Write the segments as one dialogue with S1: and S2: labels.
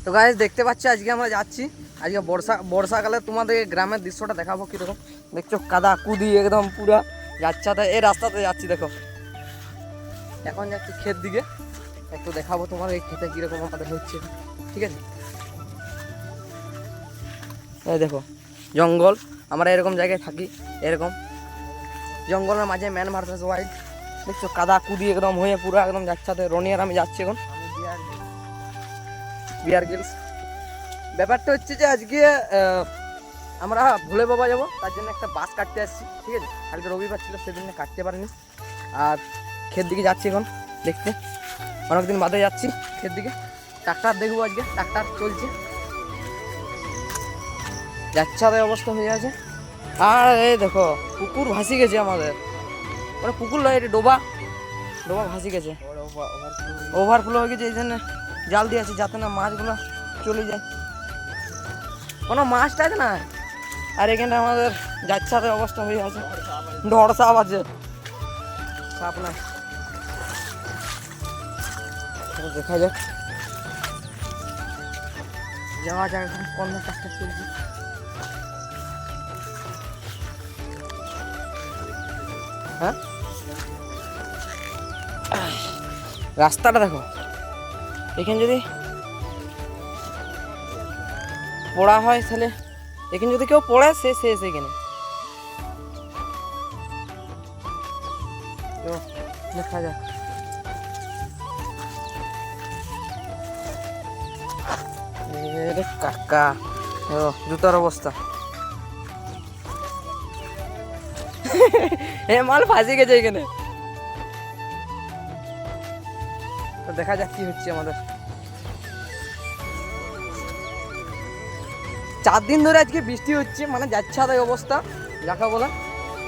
S1: তো গাইস দেখতে পাচ্ছ আজকে আমরা যাচ্ছি, আজকে বর্ষাকালে তোমাদের গ্রামের দৃশ্যটা দেখাবো কিরকম। দেখছো কাদা কুদি একদম পুরা যাচ্ছাতে এই রাস্তাতে যাচ্ছি। দেখো এখন যাচ্ছি ক্ষেত দিকে, একটু দেখাবো তোমার এই ক্ষেতে কিরকম আমাদের হচ্ছে। ঠিক আছে, এই দেখো জঙ্গল, আমরা এরকম জায়গায় থাকি, এরকম জঙ্গলের মাঝে ম্যান ভার্সেস ওয়াইল্ড। দেখছো কাদা কুদি একদম হয়ে পুরো একদম যাচ্ছাতে। রনি আর আমি যাচ্ছি এখন বিয়ার গিলস। ব্যাপারটা হচ্ছে যে আজকে আমরা ভোলে বাবা যাবো, তার জন্য একটা বাস কাটতে আসছি। ঠিক আছে, কালকে রবিবার ছিল সেদিন কাটতে পারিনি। আর ক্ষেত দিকে যাচ্ছি এখন দেখতে, অনেকদিন বাদে যাচ্ছি ক্ষেত দিকে। ট্রাক্টার দেখবো, আজকে ট্রাক্টার চলছে, যাচ্ছে অবস্থা হয়ে আছে। আর এই দেখো পুকুর ভাসি গেছে আমাদের, মানে পুকুর নয়, এটা ডোবা, ডোবা ভাসি গেছে, ওভারফ্লো হয়ে গেছে। এই জন্য জাল দিয়ে আছে যাতে না মাছগুলো চলে যায়, কোনো মাছ টাছ না। আর এখানে আমাদের যাচ্ছে অবস্থা হয়ে আছে, ঢড় সাপ আছে, সাপ না দেখা যাক, যাওয়া যাক এখন। কোন কাজটা চলছে, হ্যাঁ রাস্তাটা দেখো। এখানে যদি পড়া হয় তাহলে, এখানে যদি কেউ পড়ে সে শেষ এখানে। দেখা যাক, কাকা জুতার অবস্থা এ মাল ফাঁসি গেছে এখানে। তো দেখা যাক কি হচ্ছে আমাদের। 4 দিন ধরে আজকে বৃষ্টি হচ্ছে, মানে যাচ্ছে আদায় অবস্থা যাকে বলে,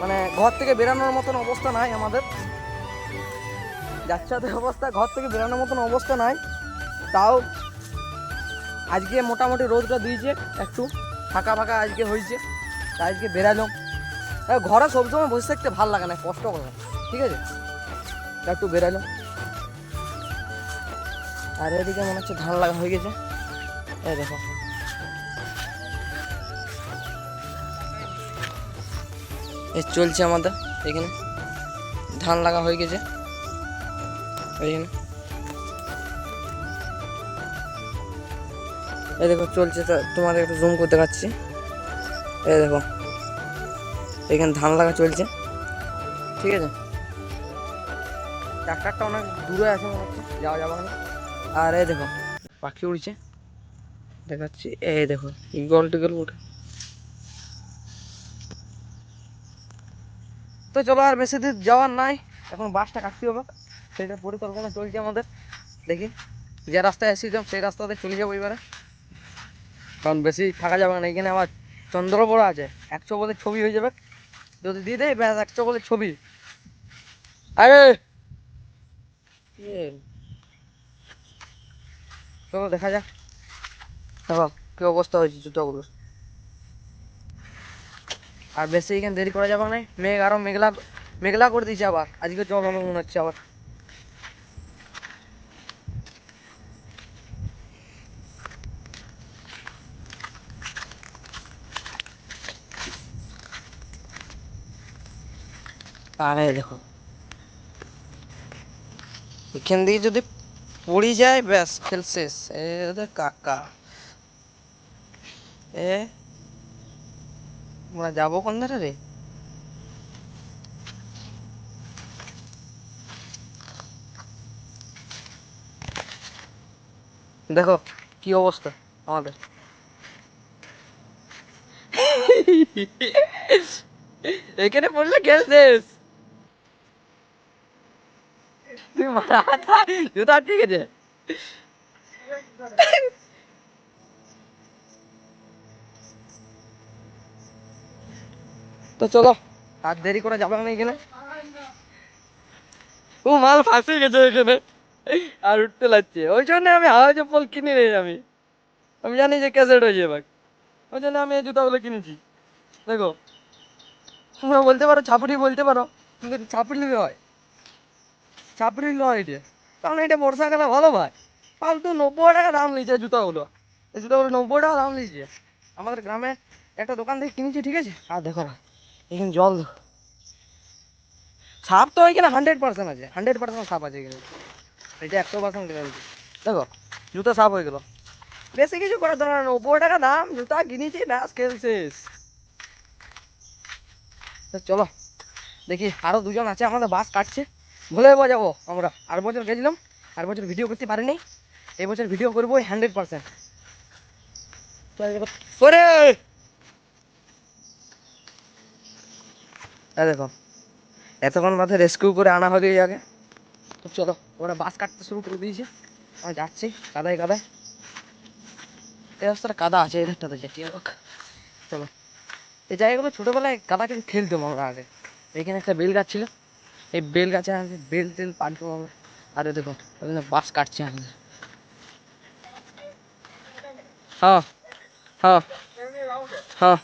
S1: মানে ঘর থেকে বেরানোর মতন অবস্থা নাই আমাদের। যাচ্ছে আদায় অবস্থা, ঘর থেকে বেরানোর মতন অবস্থা নাই। তাও আজকে মোটামুটি রোদটা দিয়েছে, একটু ফাঁকা ফাঁকা আজকে হয়েছে, তাই আজকে বেরালাম। ঘরে সবসময় বসে থাকতে ভালো লাগে না, কষ্ট করে। ঠিক আছে, একটু বেরালাম। আর এদিকে মনে হচ্ছে ধান লাগা হয়ে গেছে, এই দেখো এই চলছে আমাদের এখানে, ধান লাগা হয়ে গেছে এইখানে। এই দেখো চলছে, তোমাদের একটু জুম করে দেখাচ্ছি। এই দেখো এখানে ধান লাগা চলছে। ঠিক আছে, ট্রাক্টারটা অনেক দূরে আছে মনে হচ্ছে, যাওয়া যাবে না। আর এই দেখো পাখি উড়ছে দেখাচ্ছি, এই দেখো ইগল টিগল উঠে। তো চলো আর বেশি দূর যাওয়ার নাই, এখন বাসটা কাটতে হবে, সেটা পরিকল্পনা চলছে আমাদের। দেখি যে রাস্তায় এসেছিলাম সেই রাস্তাতে চলে যাবো এবারে, কারণ বেশি থাকা যাবে না। এখানে আবার চন্দ্রপড়া আছে, 100 বলে ছবি হয়ে যাবে যদি দিয়ে দেয়, ব্যাস 100 বলে ছবি। আরে চলো দেখা যাক দেখো কি অবস্থা হয়েছে জুতোগুলোর। আর বেশি এখানে দেরি করা যাবে না, মেঘ আরো মেঘলা মেঘলা করে দিয়েছে আবার, আজকে জল হবে মনে হচ্ছে আবার। আরে দেখো এখান দিয়ে যদি পড়ে যায় ব্যাস খেল শেষ। এ কাকা এ আমরা যাবো কোন ধারে রে? দেখো কি অবস্থা আমাদের এখানে পড়লে খেল শেষ। তুই মাথা জুতা ঠিক আছে। তো চলো আর দেরি করে যাবে না এখানে, ও মাল ফাঁসে গেছে এখানে আর উঠতে লাগছে। ওই জন্য আমি হাওয়া চপ্পল কিনে নিই, আমি জানি যে ক্যাসেট হয়ে যাবে, ওই জন্য আমি এই জুতাগুলো কিনেছি। দেখো তোমরা বলতে পারো ছাপুরি বলতে পারো, কিন্তু ছাপুরি হয়, ছাপুরি নয় এটা, কারণ এটা বর্ষাকালে ভালো ভাই। ফালতু 90 টাকা দাম নিয়েছে জুতাগুলো, এই জুতো 90 টাকা দাম নিয়েছে। আমাদের গ্রামে একটা দোকান থেকে কিনেছি, ঠিক আছে। আর দেখো এখানে জল, সাপ তো এখানে 100% আছে, 100% সাপ আছে এখানে, এটা 100% গ্যারান্টি। দেখো জুতো সাফ হয়ে গেল, বেশি কিছু করার দরকার নেই, 90 টাকা দাম, জুতা কিনেছি, ব্যাস খেল শেষ। চলো দেখি, আরো দুজন আছে আমাদের বাস কাটছে, ভুলে যাবো আমরা। আর বছর গেছিলাম, আর বছর ভিডিও করতে পারিনি, এই বছর ভিডিও করবো 100%। করে দেখো এতক্ষণ বাদে রেস্কিউ করে আনা হলো এই আগে। তো চলো, ওরা বাস কাটতে শুরু করে দিয়েছে, আমি যাচ্ছি কাদায় কাদায়, এই রাস্তাটা কাদা আছে, এই রাস্তাতে যেতে হোক। চলো, এই জায়গাগুলো ছোটোবেলায় কাদা কিন্তু খেলতাম আমরা আগে। এখানে একটা বেল গাছ ছিল, এই বেল গাছে আগে বেল টেল পাড়তাম আমরা। আরে দেখো ওখানে বাস কাটছে আমাদের। হ্যাঁ হ্যাঁ হ্যাঁ,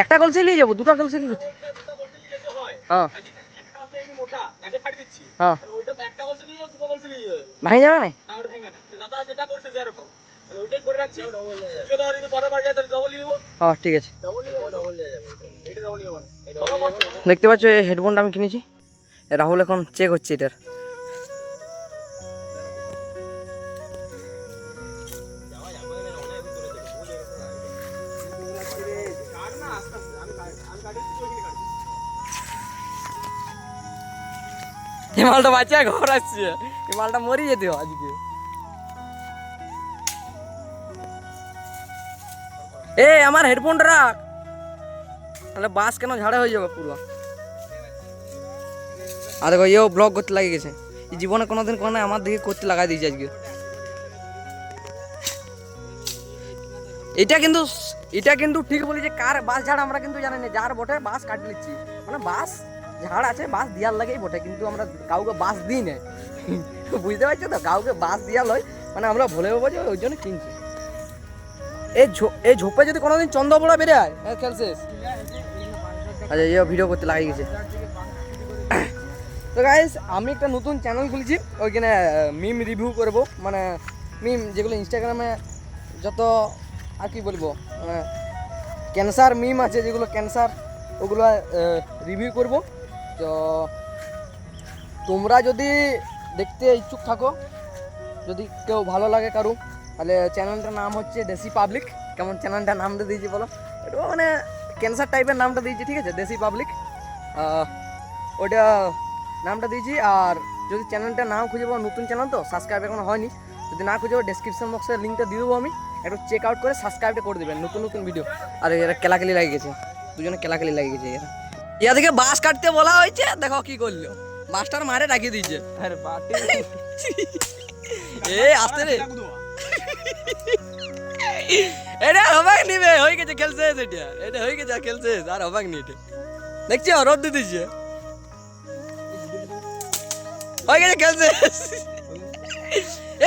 S1: একটা কলসি নিয়ে যাবো, দুটো কলসি নিয়ে হ্যাঁ হ্যাঁ, ভাঙে যাবে না। হ্যাঁ ঠিক আছে। দেখতে পাচ্ছ এই হেডফোনটা আমি কিনেছি, রাহুল এখন চেক হচ্ছে এটার। এই মালটা বাচ্চা ঘর আসছে, এই মালটা মরি যেতে আজকে। এ আমার হেডফোনটা রাখ, তাহলে বাস কেন ঝাড়া হয়ে যাবে পুরো। আর দেখো এও ব্লগ করতে লাগিয়ে গেছে, এই জীবনে কোনোদিন কোনো আমার দিকে করতে লাগাই দিয়েছে আজকে। এটা কিন্তু ঠিক বলি যে কার বাস ঝাড় আমরা কিন্তু জানি না, যার বটে বাস কাটে নিচ্ছি, মানে বাস ঝাড় আছে, বাস দিয়ার লাগেই বটে, কিন্তু আমরা কাউকে বাস দিই না। বুঝতে পারছো তো, কাউকে বাস দিয়া লয়, মানে আমরা ভুলে যাবো যে ওই জন্য কিনছি। এই ঝোপে যদি কোনোদিন চন্দ্রপোড়া বেড়ে হয় খেল শেষ। আচ্ছা ইয়ে ভিডিও করতে লাগিয়ে গেছে। তো গাইস আমি একটা নতুন চ্যানেল খুলেছি, ওইখানে মিম রিভিউ করবো, মানে মিম যেগুলো ইনস্টাগ্রামে যত আর কি বলবো ক্যান্সার মিম আছে, যেগুলো ক্যান্সার, ওগুলো রিভিউ করব। তো তোমরা যদি দেখতে ইচ্ছুক থাকো, যদি কেউ ভালো লাগে কারো, তাহলে চ্যানেলটার নাম হচ্ছে দেশি পাবলিক। কেমন চ্যানেলটার নামটা দিয়েছি বলো, এটা মানে ক্যান্সার টাইপের নামটা দিয়েছি, ঠিক আছে, দেশি পাবলিক ওটা নামটা দিয়েছি। আর যদি চ্যানেলটা নাও খুঁজে পাবো, নতুন চ্যানেল তো সাবস্ক্রাইব এখনো হয়নি, যদি না খুঁজে পাবো ডেসক্রিপশন বক্সে লিঙ্কটা দিয়ে দেবো, আমি একটু চেক আউট করে সাবস্ক্রাইবটা করে দেবেন, নতুন নতুন ভিডিও। আর এরা কেলাকেলি লাগিয়ে গেছে, দুজনে কেলাকেলি লাগিয়ে গেছে। এরা ইয়া থেকে বাস কাটতে বলা হয়েছে, দেখো কি করলো, মাস্টার মারে রাখিয়ে দিয়েছে। এ আসতে রে, এটা হবাক নিবে, হয়ে গেছে খেলছে, এটা হয়ে গেছে খেলছে, আর হবাক নি, এটা দেখছি রোদ দিয়ে দিচ্ছে, হয়ে গেছে খেলছে।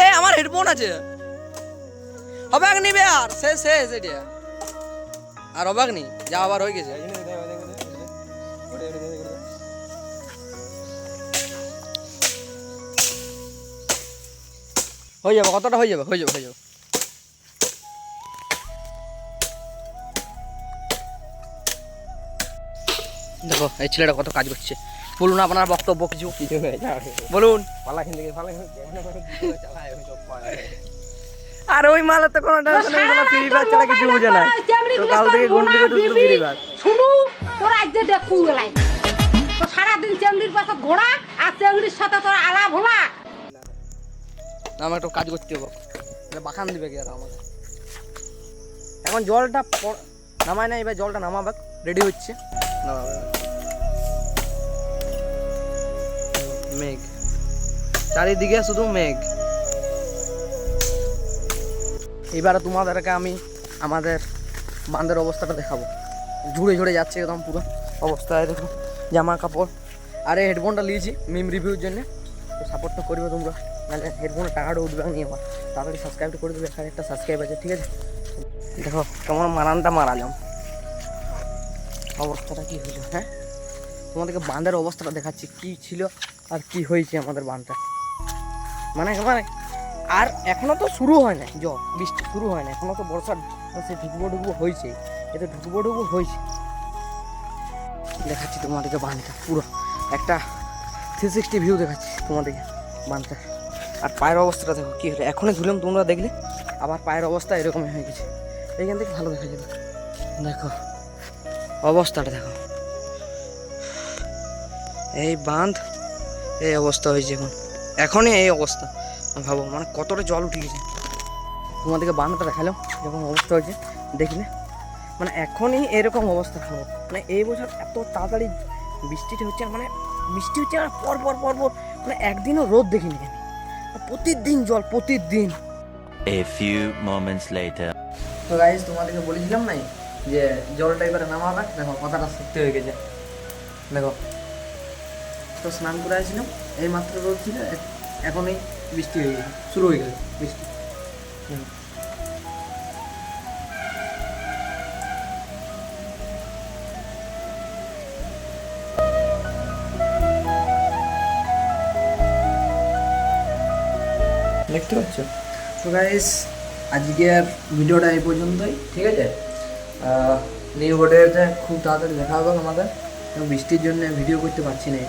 S1: এ আমার হেডফোন আছে, হবাক নিবে, আর শেষ শেষ, এটা আর হবাক নি, যা আবার হয়ে গেছে। হয়ে যাবে, কতটা হয়ে যাবে, হয়ে যাবে, হয়ে যাবে। দেখো এই ছেলেটা কত কাজ করছে, বলুন আপনার বক্তব্য কিছু বলুন। আর ওই মালে তো কোনো টেনশন নেই, কোনো ফ্রি ফায়ার ছাড়া কিছু বুঝে না, তো কাল থেকে ঘন্টি করে শুধু ফ্রি ফায়ার
S2: শুনু। তোর আজ যে দেখু গেলাই তো সারাদিন চেংড়ির পাশে ঘোড়া, আর চেংড়ির সাথে তোর আলাপ হলা।
S1: আমার একটু কাজ করতে হবে, বাখান দিবে কি আর আমাকে। এখন জলটা নামায় না, এবার জলটা নামাবে, রেডি হচ্ছে, মেঘ চারিদিকে শুধু মেঘ। এবারে তোমাদেরকে আমি আমাদের বাঁধের অবস্থাটা দেখাবো, ঝুড়ে ঝুড়ে যাচ্ছে একদম পুরো অবস্থায়, দেখো জামা কাপড়। আর এই হেডফোনটা নিয়েছি মিম রিভিউর জন্য, তো সাপোর্টটা করবে তোমরা, নাহলে হেডফোনের টাকাটা উঠবে নিয়ে আমার। তাড়াতাড়ি সাবস্ক্রাইব করে দেবে, এখানে একটা সাবস্ক্রাইব আছে, ঠিক আছে। দেখো কেমন মারানটা মারালাম, অবস্থাটা কি হলো। হ্যাঁ তোমাদেরকে বাঁধের অবস্থাটা দেখাচ্ছি, কি ছিল আর কি হয়েছে আমাদের বাঁধটা। মানে মানে আর এখনো তো শুরু হয় না, বৃষ্টি শুরু হয় না এখনো, তো বর্ষার সে ঢুকবো হয়েছে, এতে ঢুকবো হয়েছে। দেখাচ্ছি তোমাদেরকে বাঁধটা পুরো একটা 360 ভিউ দেখাচ্ছি তোমাদেরকে বাঁধটা। আর পায়ের অবস্থাটা দেখো কী হলো, এখনই ধুলাম তোমরা দেখলে, আবার পায়ের অবস্থা এরকমই হয়ে গেছে। এইখান থেকে ভালো দেখা যাবে, দেখো অবস্থাটা দেখো, এই বাঁধ এই অবস্থা হয়েছে এখনই এই অবস্থা। ভাবো মানে কতটা জল উঠে গেছে। তোমাদেরকে বাঁধটা দেখালাম যখন অবস্থা হয়েছে দেখলে, মানে এখনই এরকম অবস্থা খাবো। মানে এই বছর এত তাড়াতাড়ি বৃষ্টিটা হচ্ছে, মানে বৃষ্টি হচ্ছে আর পর মানে একদিনও রোদ দেখিনি আমি, প্রতিদিন জল প্রতিদিন।
S3: A few moments later.
S1: তো গাইস তোমাদেরকে বলেছিলাম নাই যে জলটা এবারে নামাবে, দেখো কথাটা সত্যি হয়ে গেছে। দেখো তো স্নান করে আসছিলাম, এই মাত্র রোদ ছিল, এখনই বৃষ্টি হয়ে গেছে, শুরু হয়ে গেছে বৃষ্টি। দেখতে পাচ্ছ? তো গাইস আজকের ভিডিওটা এই পর্যন্তই, ঠিক আছে? নিউ ভিডিওতে খুব তাড়াতাড়ি দেখা হবে আমাদের, বৃষ্টির জন্য ভিডিও করতে পারছি না,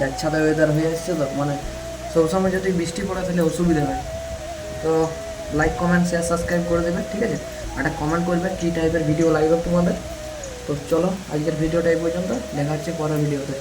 S1: যাচ্ছাদা ওয়েদার হয়ে এসছে, তো মানে সবসময় যদি বৃষ্টি পড়ে তাহলে অসুবিধা হয়। তো লাইক কমেন্ট শেয়ার সাবস্ক্রাইব করে দেবে, ঠিক আছে? একটা কমেন্ট করবে কী টাইপের ভিডিও লাগবে তোমাদের। তো চলো আজকের ভিডিওটা এই পর্যন্ত, দেখা হচ্ছে পরের ভিডিওতে।